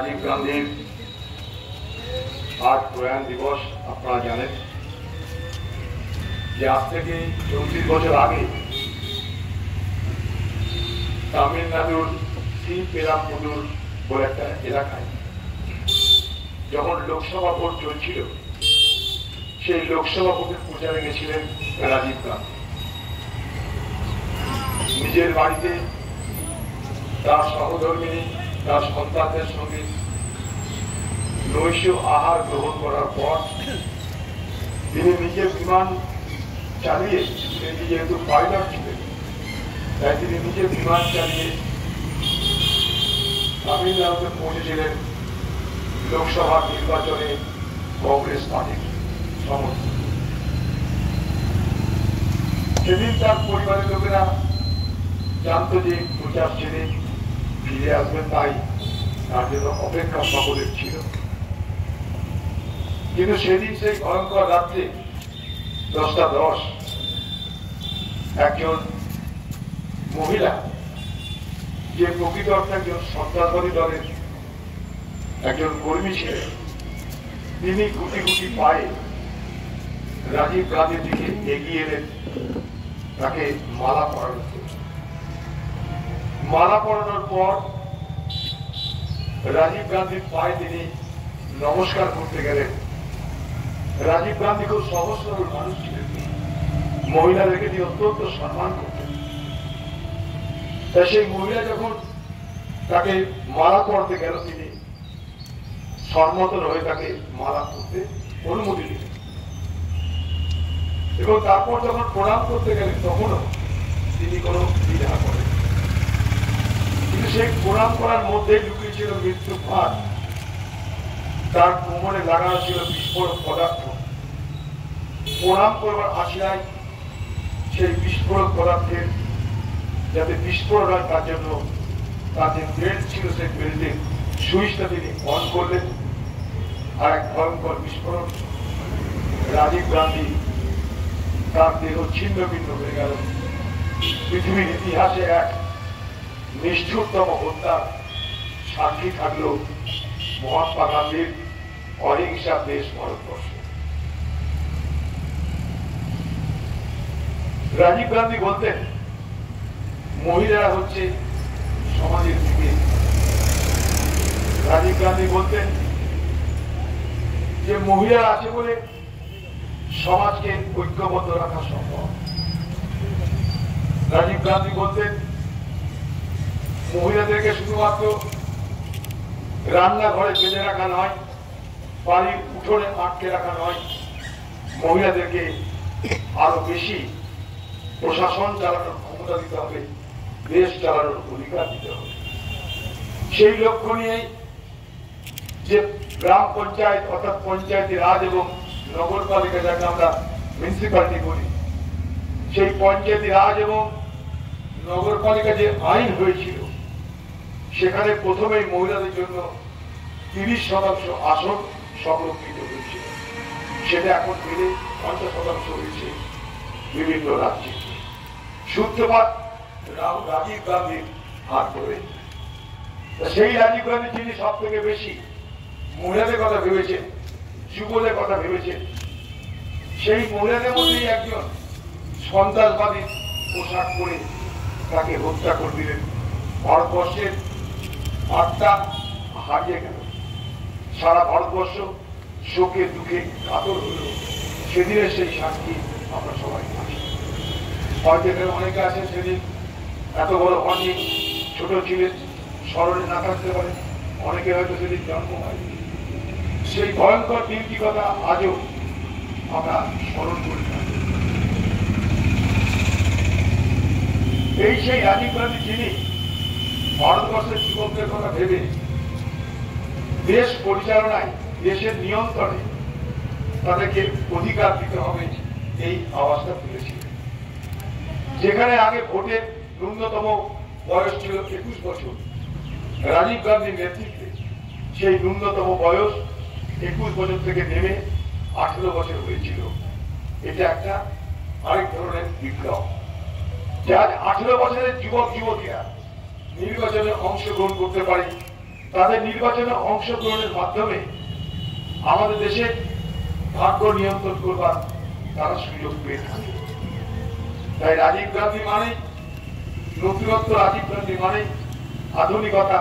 রাজীব গান্ধীর আজ প্রয়াণ দিবস। আপনারা জানেন যে আজ থেকে 34 বছর আগে তামিলনাড়ুর শ্রীপেরাম্বুদুর বলে একটা এলাকায় যখন লোকসভা ভোট চলছিল, সেই লোকসভা ভোটের প্রচারে গেছিলেন রাজীব গান্ধী। নিজের বাড়িতে তার সহধর্মিনী, তার সন্তানদের সঙ্গে নৈশ আহার গ্রহণ করার পর তিনি নিজে বিমান চালিয়ে, তিনি যেহেতু পাইলট ছিলেন তাই তিনি নিজে বিমান চালিয়ে তামিলনাড়ুতে পৌঁছেছিলেন লোকসভা নির্বাচনে কংগ্রেস পার্টির সমর্থন। সেদিন তার পরিবারের লোকেরা জানতো যে প্রচার ছেড়ে ফিরে আসবেন, তাই তার জন্য অপেক্ষা সকলের ছিল। কিন্তু সেদিন সেই ভয়ঙ্কর রাত্রে 10:10 একজন মহিলা, যে প্রকৃত অর্থে একজন সন্ত্রাসবাদী দলের একজন কর্মী ছিলেন, তিনি গুটি গুটি পায়ে রাজীব গান্ধীর দিকে এগিয়ে এলেন তাকে মালা পরানোর জন্য। মালা পরানোর পর রাজীব গান্ধীর পায়ে তিনি নমস্কার করতে গেলেন। রাজীব গান্ধী খুব সহজ সরল মানুষ ছিলেন, মহিলাদেরকে তিনি অত্যন্ত সম্মান করতেন। তাই সেই মহিলা যখন তাকে মালা পরাতে গেল, তিনি সম্মত হয়ে তাকে মালা করতে অনুমতি দিলেন এবং তারপর যখন প্রণাম করতে গেলেন তখনও তিনি কোনো দ্বিধা করেন। কিন্তু সেই প্রণাম করার মধ্যে লুকিয়ে ছিল মৃত্যু ফাঁদ। তার কোমরে লাগানো ছিল বিস্ফোরক পদার্থ। প্রণাম করবার আশায় সেই বিস্ফোরক পদার্থের যাতে বিস্ফোরণ হয় তার জন্য তার যে বেল্ট ছিল সেই বেল্টের সুইচটা তিনি অন করলেন, আর এক ভয়ঙ্কর বিস্ফোরণ। রাজীব গান্ধী তার দেহ ছিন্ন ভিন্ন হয়ে গেল। পৃথিবীর ইতিহাসে এক নিষ্ঠুরতম হত্যার সাক্ষী থাকল মহাত্মা গান্ধীর অহিংসা দেশ ভারতবর্ষ। রাজীব গান্ধী বলতেন, মহিলারা হচ্ছে সমাজের দিকে। রাজীব গান্ধী বলতেন যে মহিলারা আছে বলে সমাজকে ঐক্যবদ্ধ রাখা সম্ভব। রাজীব গান্ধী বলতেন, মহিলাদেরকে শুধুমাত্র রান্নাঘরে বেঁধে রাখা নয়, বাড়ির উঠোনে আটকে রাখা নয়, মহিলাদেরকে আরো বেশি প্রশাসন চালানোর ক্ষমতা দিতে হবে, দেশ চালানোর অধিকার দিতে হবে। সেই লক্ষ্য নিয়েই যে গ্রাম পঞ্চায়েত অর্থাৎ পঞ্চায়েতি রাজ এবং নগরপালিকা, যাকে আমরা মিউনিসিপ্যালিটি বলি, সেই পঞ্চায়েতি রাজ এবং নগরপালিকা যে আইন হয়েছিল, সেখানে প্রথমেই মহিলাদের জন্য 30% আসন সংরক্ষিত হয়েছিল। সেটা এখন বেড়ে 50% হয়েছে বিভিন্ন রাজ্যে। সূত্রপাত রাজীব গান্ধীর হাত ধরে। সেই রাজীব গান্ধী যিনি সব থেকে বেশি মহিলাদের কথা ভেবেছেন, যুবদের কথা ভেবেছেন, সেই মহিলাদের মধ্যেই একজন সন্ত্রাসবাদী পোশাক পরে তাকে হত্যা করে দিলেন। ভারতবর্ষের আত্মা হারিয়ে গেল। সারা ভারতবর্ষ শোকে দুঃখে কাতর হল। সেদিনের সেই সাক্ষী আমরা সবাই আছি। হয়তো এখানে অনেকে আছেন সেদিন এত বড় হননি, ছোট ছিলেন, স্মরণে না থাকতে পারে, অনেকে হয়তো সেদিন জন্ম হয়নি। সেই ভয়ঙ্কর দিনটি কথা আজও আমরা স্মরণ করি না। এই সেই রাজীব গান্ধী যিনি ভারতবর্ষের যুবকদের কথা ভেবে দেশ পরিচালনায়, দেশের নিয়ন্ত্রণে তাদেরকে অধিকার দিতে হবে এই আওয়াজটা তুলেছিলেন। যেখানে আগে ভোটের ন্যূনতম বয়স ছিল 21 বছর, রাজীব গান্ধীর নেতৃত্বে সেই ন্যূনতম বয়স 21 বছর থেকে নেমে 18 বছর হয়েছিল। এটা একটা আরেক ধরনের বিপ্লব। যে আজ 18 বছরের যুবক যুবতীরা নির্বাচনে অংশগ্রহণ করতে পারে, তাদের নির্বাচনে অংশগ্রহণের মাধ্যমে আমাদের দেশের ভাগ্য নিয়ন্ত্রণ করবার তারা সুযোগ পেয়ে থাকে। তাই রাজীব গান্ধী মানে নতুনত্ব, রাজীব গান্ধী মানে আধুনিকতা,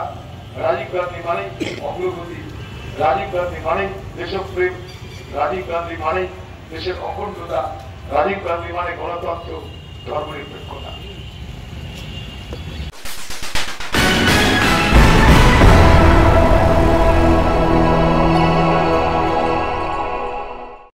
রাজীব গান্ধী মানে অগ্রগতি, রাজীব গান্ধী মানে দেশপ্রেম, রাজীব গান্ধী মানে দেশের অখণ্ডতা, রাজীব গান্ধী মানে গণতন্ত্র, ধর্মনিরপেক্ষতা।